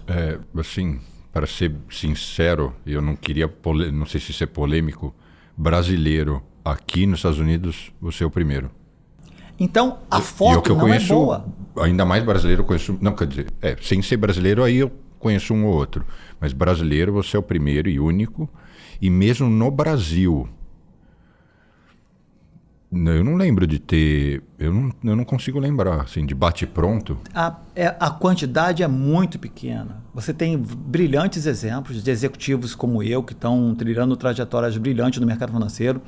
Assim, para ser sincero, eu não queria, não sei se isso é polêmico, brasileiro aqui nos Estados Unidos, você é o primeiro. Então, a foto não é boa. Ainda mais brasileiro eu conheço... Não, quer dizer, sem ser brasileiro, aí eu conheço um ou outro. Mas brasileiro, você é o primeiro e único. E mesmo no Brasil... Eu não lembro de ter... Eu não consigo lembrar, assim, de bate-pronto. A quantidade é muito pequena. Você tem brilhantes exemplos de executivos como eu, que estão trilhando trajetórias brilhantes no mercado financeiro.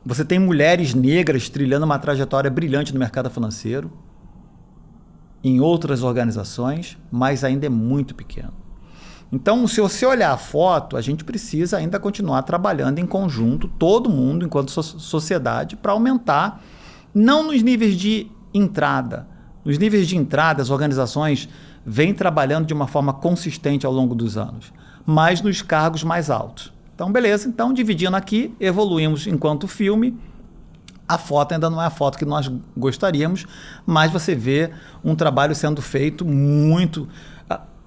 Você tem mulheres negras trilhando uma trajetória brilhante no mercado financeiro, em outras organizações, mas ainda é muito pequeno. Então, se você olhar a foto, a gente precisa ainda continuar trabalhando em conjunto, todo mundo, enquanto sociedade, para aumentar, não nos níveis de entrada. Nos níveis de entrada, as organizações vêm trabalhando de uma forma consistente ao longo dos anos, mas nos cargos mais altos. Então, beleza. Então, dividindo aqui, evoluímos enquanto filme. A foto ainda não é a foto que nós gostaríamos, mas você vê um trabalho sendo feito muito...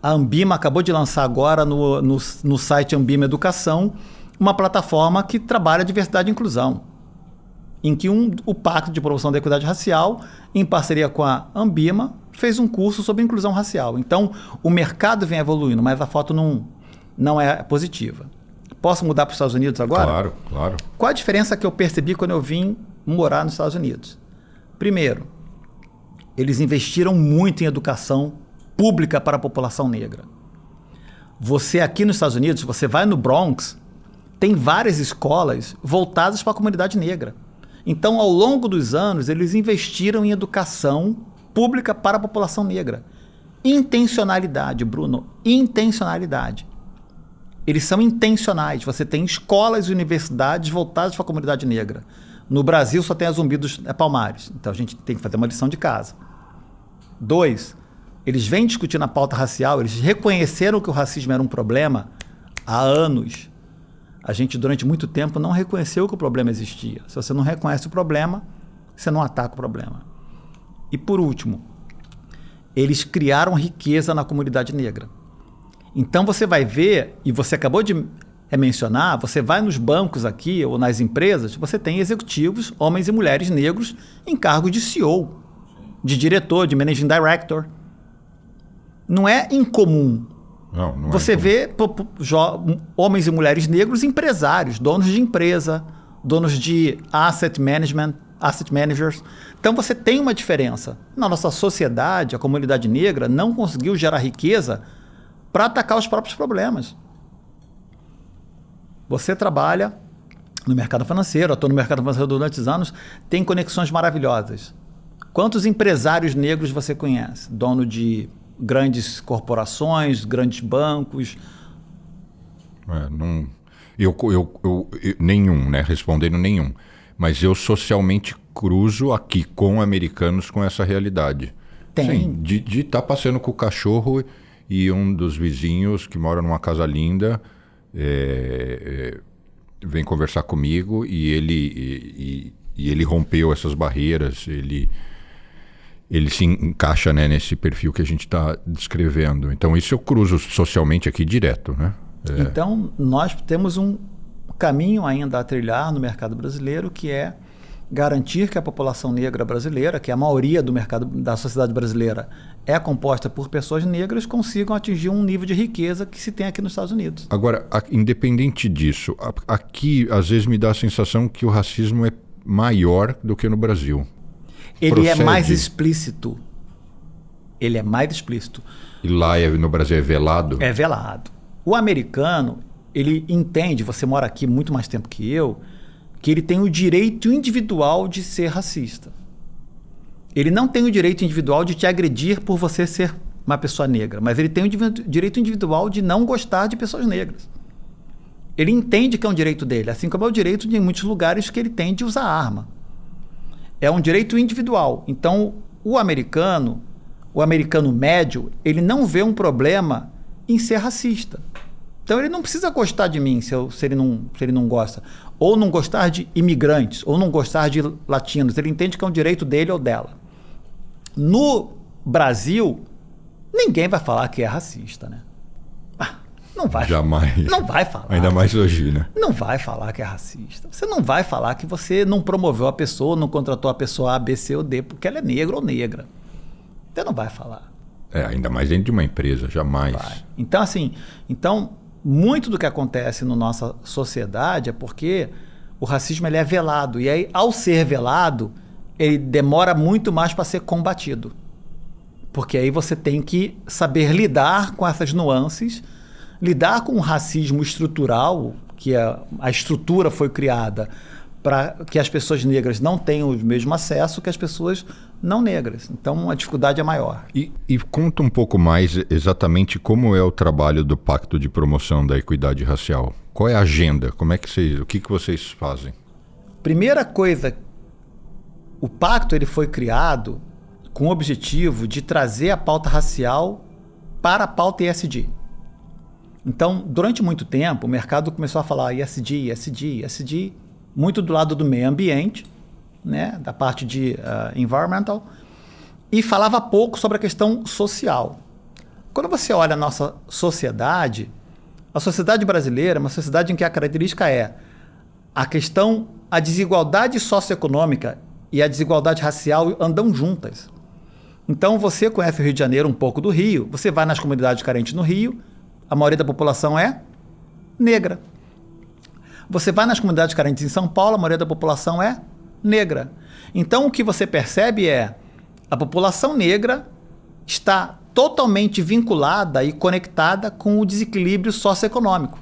A Ambima acabou de lançar agora no site Ambima Educação uma plataforma que trabalha diversidade e inclusão, em que o Pacto de Promoção da Equidade Racial, em parceria com a Ambima, fez um curso sobre inclusão racial. Então, o mercado vem evoluindo, mas a foto não é positiva. Posso mudar para os Estados Unidos agora? Claro, claro. Qual a diferença que eu percebi quando eu vim morar nos Estados Unidos? Primeiro, eles investiram muito em educação pública para a população negra. Você aqui nos Estados Unidos, você vai no Bronx, tem várias escolas voltadas para a comunidade negra. Então, ao longo dos anos, eles investiram em educação pública para a população negra. Intencionalidade, Bruno, intencionalidade. eles são intencionais. Você tem escolas e universidades voltadas para a comunidade negra. No Brasil só tem a Zumbi dos Palmares. Então a gente tem que fazer uma lição de casa. 2, eles vêm discutindo a pauta racial, eles reconheceram que o racismo era um problema há anos. A gente, durante muito tempo, não reconheceu que o problema existia. Se você não reconhece o problema, você não ataca o problema. E, por último, eles criaram riqueza na comunidade negra. Então, você vai ver, e você acabou de mencionar, você vai nos bancos aqui ou nas empresas, você tem executivos, homens e mulheres negros, em cargos de CEO, de diretor, de managing director. Não é incomum. Não você vê homens e mulheres negros empresários, donos de empresa, donos de asset managers. Então você tem uma diferença. Na nossa sociedade, a comunidade negra não conseguiu gerar riqueza para atacar os próprios problemas. Você trabalha no mercado financeiro, atua no mercado financeiro durante anos, tem conexões maravilhosas. Quantos empresários negros você conhece? Dono de grandes corporações, grandes bancos? Nenhum, né? Respondendo nenhum. Mas eu socialmente cruzo aqui com americanos com essa realidade. Tem. Sim, de estar passeando com o cachorro e um dos vizinhos que mora numa casa linda vem conversar comigo e ele rompeu essas barreiras, ele se encaixa, né, nesse perfil que a gente está descrevendo. Então, isso eu cruzo socialmente aqui direto, né? Então, nós temos um caminho ainda a trilhar no mercado brasileiro, que é garantir que a população negra brasileira, que a maioria do mercado da sociedade brasileira é composta por pessoas negras, consigam atingir um nível de riqueza que se tem aqui nos Estados Unidos. Agora, independente disso, aqui às vezes me dá a sensação que o racismo é maior do que no Brasil. Ele é mais explícito. Ele é mais explícito. E lá no Brasil é velado? É velado. O americano, ele entende, você mora aqui muito mais tempo que eu, que ele tem o direito individual de ser racista. Ele não tem o direito individual de te agredir por você ser uma pessoa negra, mas ele tem o direito individual de não gostar de pessoas negras. Ele entende que é um direito dele, assim como é o direito de, em muitos lugares, que ele tem de usar arma. É um direito individual. Então, o americano médio, ele não vê um problema em ser racista. Então, ele não precisa gostar de mim se ele não gosta. Ou não gostar de imigrantes, ou não gostar de latinos. Ele entende que é um direito dele ou dela. No Brasil, ninguém vai falar que é racista, né? Não vai. Jamais. Não vai falar. Ainda mais hoje, né? Não vai falar que é racista. Você não vai falar que você não promoveu a pessoa, não contratou a pessoa A, B, C ou D porque ela é negra ou negra. Você não vai falar. Ainda mais dentro de uma empresa, jamais. Vai. Então, assim, muito do que acontece na nossa sociedade é porque o racismo ele é velado. E aí, ao ser velado, ele demora muito mais para ser combatido. Porque aí você tem que saber lidar com essas nuances, lidar com o racismo estrutural, que a estrutura foi criada para que as pessoas negras não tenham o mesmo acesso que as pessoas não negras. Então, a dificuldade é maior. E conta um pouco mais exatamente como é o trabalho do Pacto de Promoção da Equidade Racial. Qual é a agenda? O que vocês fazem? Primeira coisa, o pacto ele foi criado com o objetivo de trazer a pauta racial para a pauta ESG. Então, durante muito tempo, o mercado começou a falar ESG, muito do lado do meio ambiente, né, da parte de environmental, e falava pouco sobre a questão social. Quando você olha a nossa sociedade, a sociedade brasileira é uma sociedade em que a característica é a desigualdade socioeconômica e a desigualdade racial andam juntas. Então, você conhece o Rio de Janeiro, um pouco do Rio, você vai nas comunidades carentes no Rio, a maioria da população é negra. Você vai nas comunidades carentes em São Paulo, a maioria da população é negra. Então, o que você percebe é a população negra está totalmente vinculada e conectada com o desequilíbrio socioeconômico.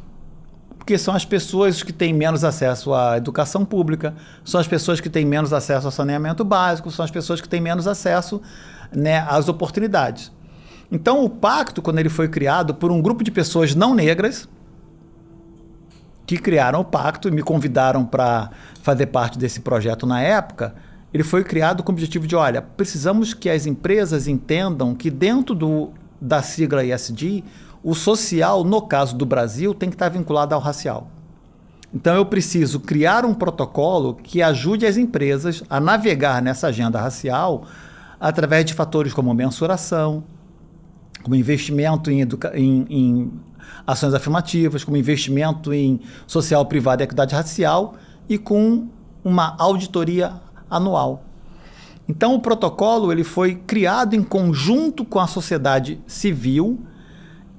Porque são as pessoas que têm menos acesso à educação pública, são as pessoas que têm menos acesso ao saneamento básico, são as pessoas que têm menos acesso, né, às oportunidades. Então, o pacto, quando ele foi criado por um grupo de pessoas não negras, que criaram o pacto e me convidaram para fazer parte desse projeto na época. Ele foi criado com o objetivo de, olha, precisamos que as empresas entendam que dentro da sigla ESG, o social, no caso do Brasil, tem que estar vinculado ao racial. Então, eu preciso criar um protocolo que ajude as empresas a navegar nessa agenda racial através de fatores como mensuração, como investimento em ações afirmativas, como investimento em social, privado e equidade racial e com uma auditoria anual. Então, o protocolo ele foi criado em conjunto com a sociedade civil,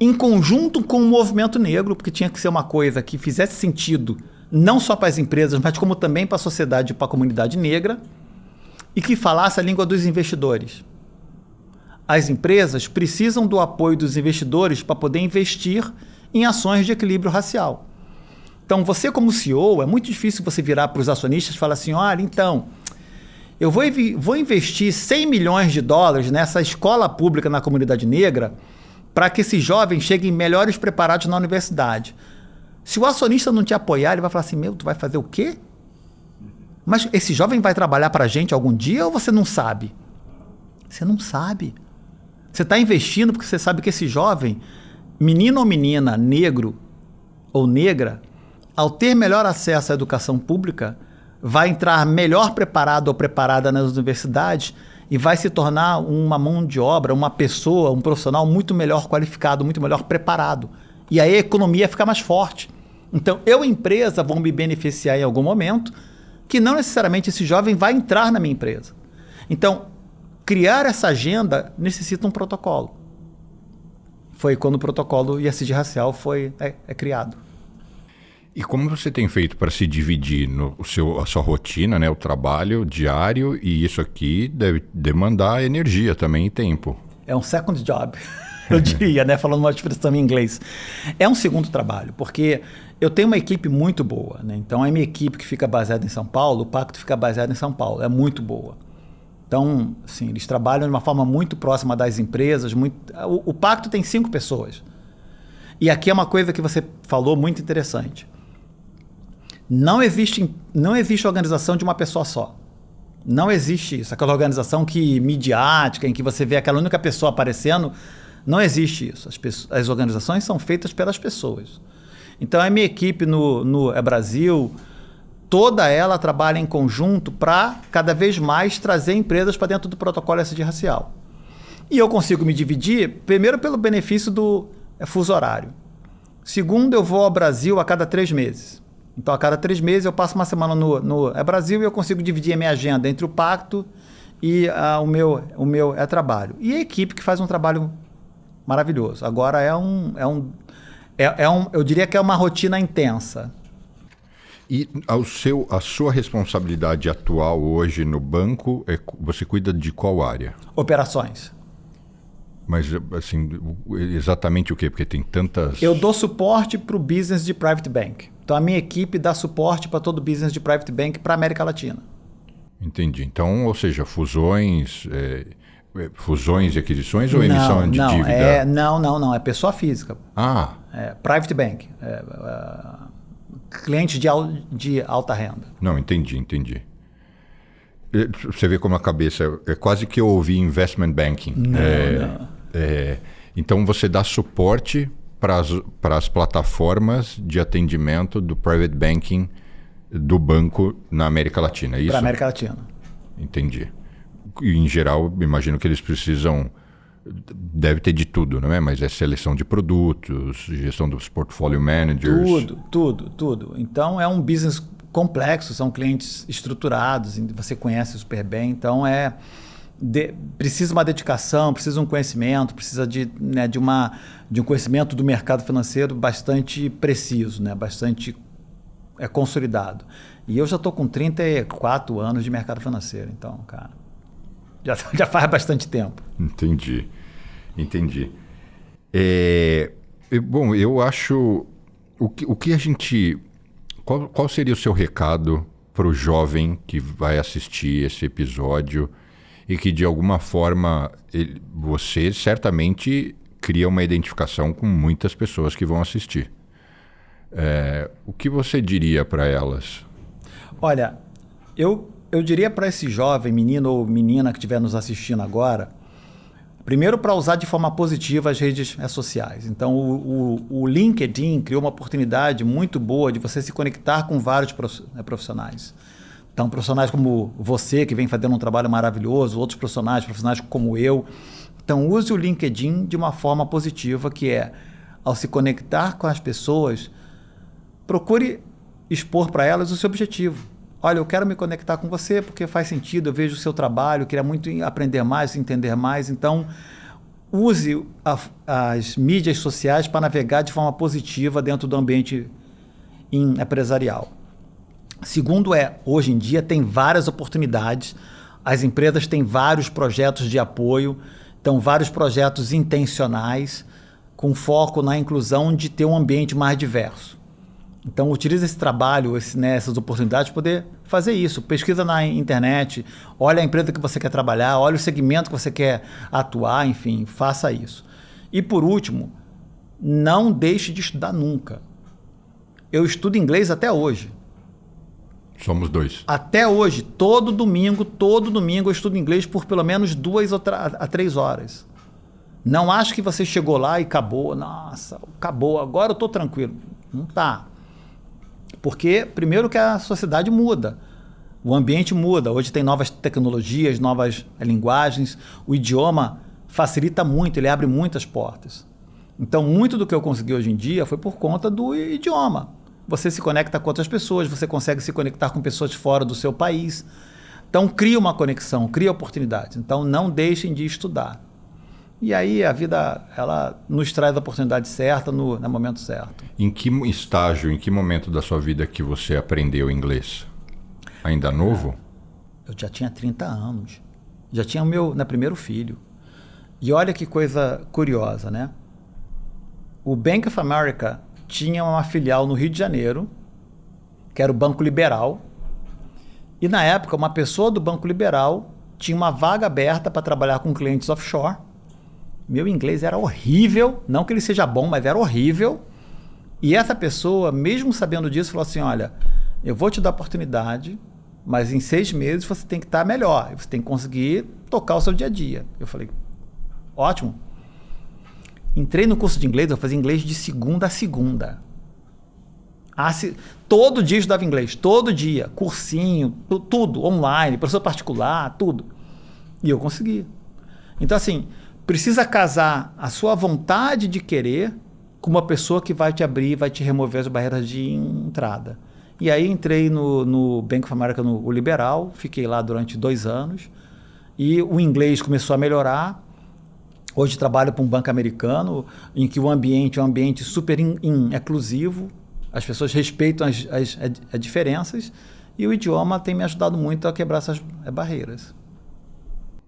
em conjunto com o movimento negro, porque tinha que ser uma coisa que fizesse sentido não só para as empresas, mas como também para a sociedade e para a comunidade negra, e que falasse a língua dos investidores. As empresas precisam do apoio dos investidores para poder investir em ações de equilíbrio racial. Então, você como CEO, é muito difícil você virar para os acionistas e falar assim, olha, então, eu vou investir 100 milhões de dólares nessa escola pública na comunidade negra para que esses jovens cheguem melhores preparados na universidade. Se o acionista não te apoiar, ele vai falar assim, tu vai fazer o quê? Mas esse jovem vai trabalhar para a gente algum dia ou você não sabe? Você não sabe. Você está investindo porque você sabe que esse jovem, menino ou menina, negro ou negra, ao ter melhor acesso à educação pública, vai entrar melhor preparado ou preparada nas universidades e vai se tornar uma mão de obra, uma pessoa, um profissional muito melhor qualificado, muito melhor preparado. E aí a economia fica mais forte. Então, eu e a empresa vão me beneficiar em algum momento que não necessariamente esse jovem vai entrar na minha empresa. Então, criar essa agenda necessita um protocolo. Foi quando o protocolo ESG racial é criado. E como você tem feito para se dividir a sua rotina, né, o trabalho diário, e isso aqui deve demandar energia também e tempo? É um second job, eu diria, né, falando uma expressão em inglês. É um segundo trabalho, porque eu tenho uma equipe muito boa, né? Então, a minha equipe que fica baseada em São Paulo, o Pacto fica baseado em São Paulo, é muito boa. Então, assim, eles trabalham de uma forma muito próxima das empresas. O Pacto tem 5 pessoas. E aqui é uma coisa que você falou muito interessante. Não existe organização de uma pessoa só. Não existe isso. Aquela organização midiática, em que você vê aquela única pessoa aparecendo, não existe isso. As organizações são feitas pelas pessoas. Então, a minha equipe no Brasil, toda ela trabalha em conjunto para, cada vez mais, trazer empresas para dentro do protocolo ESG racial. E eu consigo me dividir, primeiro, pelo benefício do fuso horário. Segundo, eu vou ao Brasil a cada 3 meses. Então, a cada 3 meses, eu passo uma semana no Brasil e eu consigo dividir a minha agenda entre o Pacto e o meu trabalho. E a equipe que faz um trabalho maravilhoso. Agora, eu diria que é uma rotina intensa. E a sua responsabilidade atual hoje no banco, você cuida de qual área? Operações. Mas, assim, exatamente o quê? Porque tem tantas... Eu dou suporte para o business de Private Bank. Então, a minha equipe dá suporte para todo o business de Private Bank para a América Latina. Entendi. Então, ou seja, fusões e aquisições ou emissão de dívida? Não. É pessoa física. Ah. Private Bank. Cliente de alta renda. Não, entendi. Você vê como a cabeça... É quase que eu ouvi investment banking. Não. Então, você dá suporte para as plataformas de atendimento do private banking do banco na América Latina, é isso? Para a América Latina. Entendi. E, em geral, imagino que eles precisam... Deve ter de tudo, não é? Mas é seleção de produtos, gestão dos portfolio managers... Tudo. Então, é um business complexo, são clientes estruturados, você conhece super bem, então precisa uma dedicação, precisa um conhecimento, precisa de um conhecimento do mercado financeiro bastante preciso, né? Bastante consolidado. E eu já estou com 34 anos de mercado financeiro, então, cara, já faz bastante tempo. Entendi. Bom, eu acho... O que a gente... Qual seria o seu recado para o jovem que vai assistir esse episódio e que, de alguma forma, você certamente cria uma identificação com muitas pessoas que vão assistir? O que você diria para elas? Olha, eu diria para esse jovem menino ou menina que estiver nos assistindo agora, primeiro para usar de forma positiva as redes sociais. Então o LinkedIn criou uma oportunidade muito boa de você se conectar com vários profissionais. Então profissionais como você, que vem fazendo um trabalho maravilhoso, outros profissionais como eu. Então use o LinkedIn de uma forma positiva, que é, ao se conectar com as pessoas, procure expor para elas o seu objetivo. Olha, eu quero me conectar com você porque faz sentido, eu vejo o seu trabalho, eu queria muito aprender mais, entender mais. Então, use as mídias sociais para navegar de forma positiva dentro do ambiente empresarial. Segundo hoje em dia tem várias oportunidades, as empresas têm vários projetos de apoio, então vários projetos intencionais com foco na inclusão de ter um ambiente mais diverso. Então, utilize esse trabalho, essas oportunidades para poder fazer isso. Pesquisa na internet, olha a empresa que você quer trabalhar, olha o segmento que você quer atuar, enfim, faça isso. E, por último, não deixe de estudar nunca. Eu estudo inglês até hoje. Somos dois. Até hoje, todo domingo eu estudo inglês por pelo menos 2 a 3 horas. Não acho que você chegou lá e acabou. Nossa, acabou, agora eu estou tranquilo. Não está. Porque, primeiro, que a sociedade muda, o ambiente muda. Hoje tem novas tecnologias, novas linguagens, o idioma facilita muito, ele abre muitas portas. Então, muito do que eu consegui hoje em dia foi por conta do idioma. Você se conecta com outras pessoas, você consegue se conectar com pessoas fora do seu país. Então, cria uma conexão, cria oportunidades. Então, não deixem de estudar. E aí a vida, ela nos traz a oportunidade certa no momento certo. Em que estágio, em que momento da sua vida que você aprendeu inglês? Ainda novo? Eu já tinha 30 anos. Já tinha o meu primeiro filho. E olha que coisa curiosa, né? O Bank of America tinha uma filial no Rio de Janeiro, que era o Banco Liberal. E na época, uma pessoa do Banco Liberal tinha uma vaga aberta para trabalhar com clientes offshore. Meu inglês era horrível, não que ele seja bom, mas era horrível. E essa pessoa, mesmo sabendo disso, falou assim, olha, eu vou te dar a oportunidade, mas em 6 meses você tem que estar melhor, você tem que conseguir tocar o seu dia a dia. Eu falei, ótimo. Entrei no curso de inglês, eu fazia inglês de segunda a segunda. Todo dia eu estudava inglês, todo dia, cursinho, tudo, online, professor particular, tudo. E eu consegui. Então assim, precisa casar a sua vontade de querer com uma pessoa que vai te abrir, vai te remover as barreiras de entrada. E aí entrei no Bank of America, no Liberal, fiquei lá durante 2 anos e o inglês começou a melhorar. Hoje trabalho para um banco americano em que o ambiente é um ambiente super inclusivo, as pessoas respeitam as diferenças e o idioma tem me ajudado muito a quebrar essas barreiras.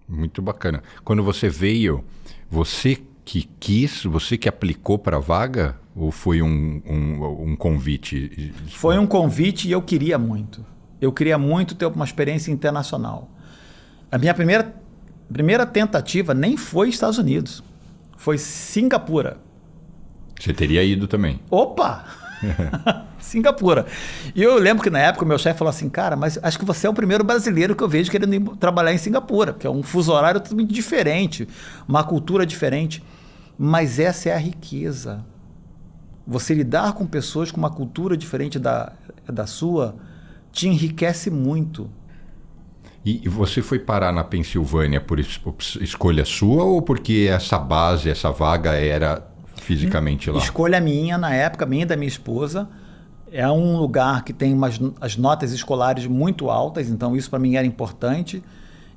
Muito bacana. Quando você veio, você que quis, você que aplicou para a vaga ou foi um convite? Foi um convite e eu queria muito. Eu queria muito ter uma experiência internacional. A minha primeira tentativa nem foi Estados Unidos, foi Singapura. Você teria ido também? Opa! Singapura. E eu lembro que na época o meu chefe falou assim, cara, mas acho que você é o primeiro brasileiro que eu vejo querendo ir trabalhar em Singapura, porque é um fuso horário totalmente diferente, uma cultura diferente. Mas essa é a riqueza. Você lidar com pessoas com uma cultura diferente da sua te enriquece muito. E você foi parar na Pensilvânia por escolha sua ou porque essa base, essa vaga era fisicamente lá? Escolha minha, na época, minha e da minha esposa. É um lugar que tem as notas escolares muito altas, então isso para mim era importante.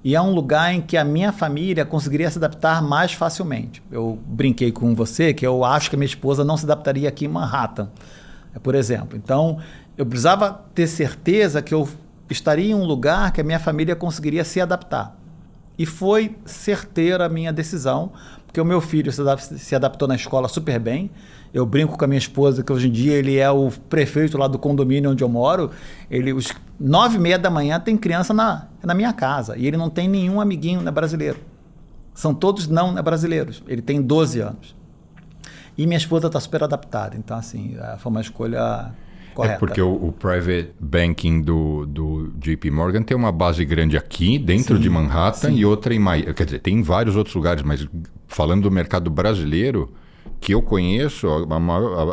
E é um lugar em que a minha família conseguiria se adaptar mais facilmente. Eu brinquei com você que eu acho que a minha esposa não se adaptaria aqui em Manhattan, por exemplo. Então, eu precisava ter certeza que eu estaria em um lugar que a minha família conseguiria se adaptar. E foi certeira a minha decisão, porque o meu filho se adaptou na escola super bem. Eu brinco com a minha esposa que hoje em dia ele é o prefeito lá do condomínio onde eu moro. Os 9h30 da manhã tem criança na minha casa e ele não tem nenhum amiguinho brasileiro. São todos não brasileiros. Ele tem 12 anos. E minha esposa está super adaptada. Então, assim, foi uma escolha correta. É porque o private banking do JP Morgan tem uma base grande aqui, dentro de Manhattan, e outra em Miami. Quer dizer, tem em vários outros lugares, mas falando do mercado brasileiro, que eu conheço,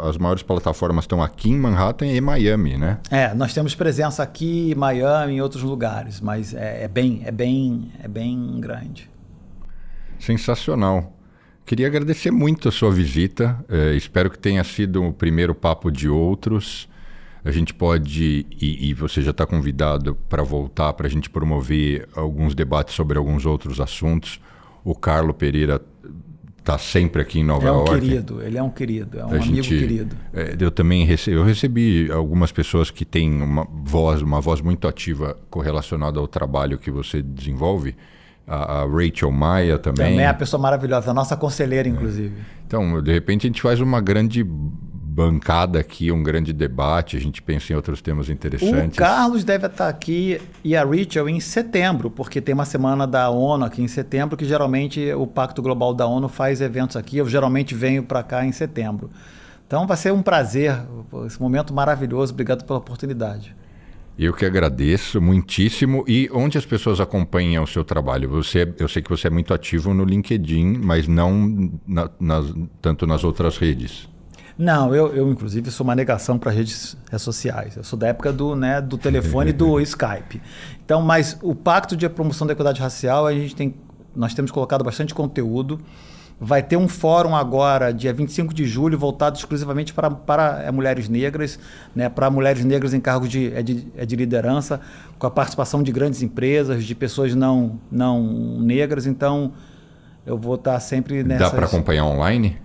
as maiores plataformas estão aqui em Manhattan e Miami, né? Nós temos presença aqui, em Miami, em outros lugares, mas é bem grande. Sensacional. Queria agradecer muito a sua visita. Espero que tenha sido o primeiro papo de outros. A gente pode, e você já está convidado para voltar, para a gente promover alguns debates sobre alguns outros assuntos. O Carlo Pereira está sempre aqui em Nova York. Ele é um querido, é um amigo querido. Eu também recebi algumas pessoas que têm uma voz muito ativa correlacionada ao trabalho que você desenvolve. A Rachel Maia também. Também é uma pessoa maravilhosa, a nossa conselheira, inclusive. Então, de repente, a gente faz uma grande bancada aqui, um grande debate, a gente pensa em outros temas interessantes. O Carlos deve estar aqui e a Rachel em setembro, porque tem uma semana da ONU aqui em setembro, que geralmente o Pacto Global da ONU faz eventos aqui, eu geralmente venho para cá em setembro. Então vai ser um prazer, esse momento maravilhoso, obrigado pela oportunidade. Eu que agradeço muitíssimo. E onde as pessoas acompanham o seu trabalho? Eu sei que você é muito ativo no LinkedIn, mas não tanto nas outras redes. Não, eu inclusive sou uma negação para redes sociais. Eu sou da época do telefone e do Skype. Então, mas o Pacto de Promoção da Equidade Racial, nós temos colocado bastante conteúdo. Vai ter um fórum agora, dia 25 de julho, voltado exclusivamente para mulheres negras, né, para mulheres negras em cargos de liderança, com a participação de grandes empresas, de pessoas não negras. Então, eu vou estar sempre nessas... Dá para acompanhar online?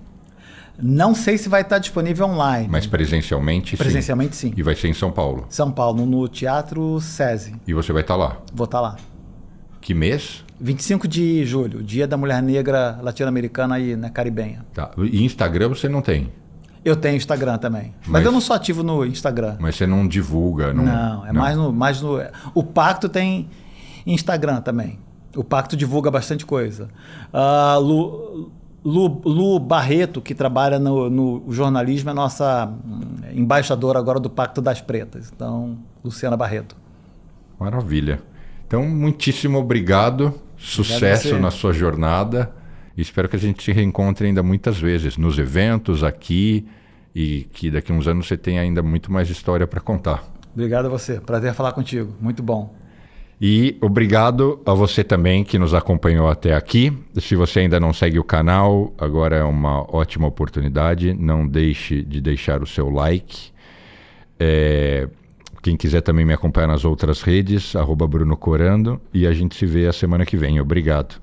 Não sei se vai estar disponível online. Mas presencialmente, sim? Presencialmente, sim. E vai ser em São Paulo? São Paulo, no Teatro SESI. E você vai estar lá? Vou estar lá. Que mês? 25 de julho, Dia da Mulher Negra Latino-Americana e caribenha. Tá. E Instagram você não tem? Eu tenho Instagram também. Mas eu não sou ativo no Instagram. Mas você não divulga? Não, mais no... O Pacto tem Instagram também. O Pacto divulga bastante coisa. Lu Barreto, que trabalha no jornalismo, é nossa embaixadora agora do Pacto das Pretas. Então, Luciana Barreto. Maravilha. Então, muitíssimo obrigado. Sucesso na sua jornada. Espero que a gente se reencontre ainda muitas vezes nos eventos aqui e que daqui a uns anos você tenha ainda muito mais história para contar. Obrigado a você. Prazer falar contigo. Muito bom. E obrigado a você também que nos acompanhou até aqui. Se você ainda não segue o canal, agora é uma ótima oportunidade. Não deixe de deixar o seu like. Quem quiser também me acompanhar nas outras redes, @BrunoCorando. E a gente se vê a semana que vem. Obrigado.